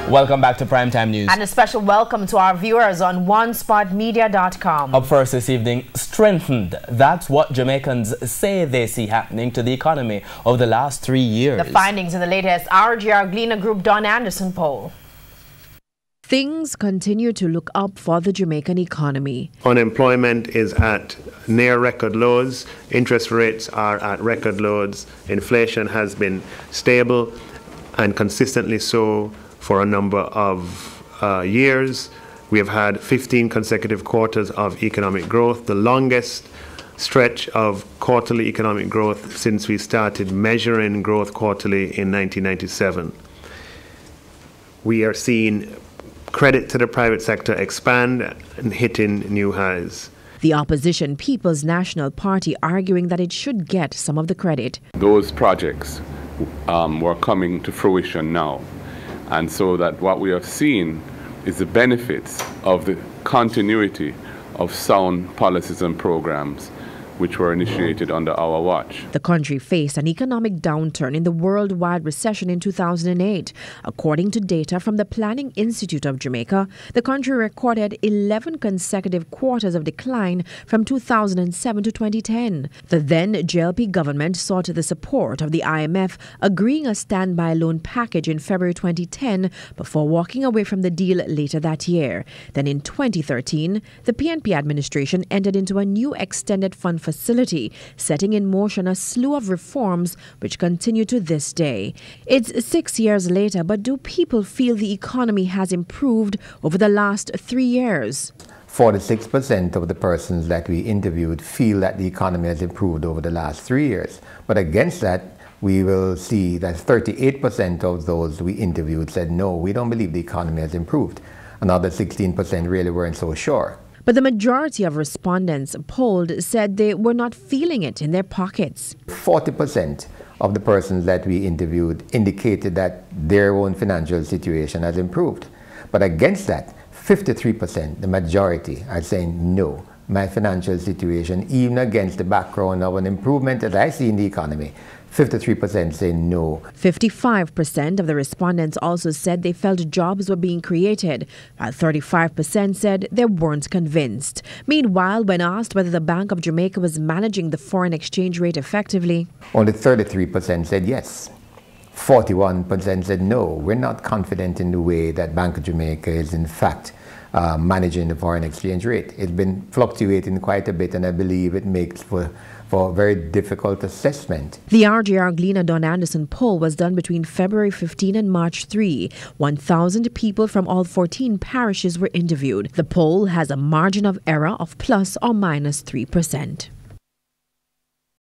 Welcome back to Primetime News. And a special welcome to our viewers on onespotmedia.com. Up first this evening, strengthened. That's what Jamaicans say they see happening to the economy over the last 3 years. The findings in the latest RGR Gleaner Group Don Anderson poll. Things continue to look up for the Jamaican economy. Unemployment is at near record lows. Interest rates are at record lows. Inflation has been stable and consistently so for a number of years. We have had 15 consecutive quarters of economic growth, the longest stretch of quarterly economic growth since we started measuring growth quarterly in 1997. We are seeing credit to the private sector expand and hitting new highs. The opposition People's National Party arguing that it should get some of the credit. Those projects were coming to fruition now. And so that what we have seen is the benefits of the continuity of sound policies and programs which were initiated under our watch. The country faced an economic downturn in the worldwide recession in 2008. According to data from the Planning Institute of Jamaica, the country recorded 11 consecutive quarters of decline from 2007 to 2010. The then JLP government sought the support of the IMF, agreeing a standby loan package in February 2010 before walking away from the deal later that year. Then in 2013, the PNP administration entered into a new extended fund facility, setting in motion a slew of reforms which continue to this day. It's 6 years later, but do people feel the economy has improved over the last 3 years? 46% of the persons that we interviewed feel that the economy has improved over the last 3 years. But against that, we will see that 38% of those we interviewed said, no, we don't believe the economy has improved. Another 16% really weren't so sure. But the majority of respondents polled said they were not feeling it in their pockets. 40% of the persons that we interviewed indicated that their own financial situation has improved. But against that, 53%, the majority, are saying no, my financial situation, even against the background of an improvement that I see in the economy, 53% say no. 55% of the respondents also said they felt jobs were being created, while 35% said they weren't convinced. Meanwhile, when asked whether the Bank of Jamaica was managing the foreign exchange rate effectively, only 33% said yes. 41% said no, we're not confident in the way that Bank of Jamaica is in fact managing the foreign exchange rate. It's been fluctuating quite a bit, and I believe it makes for a very difficult assessment. The RGR Gleaner Don Anderson poll was done between February 15 and March 3. 1,000 people from all 14 parishes were interviewed. The poll has a margin of error of plus or minus 3%.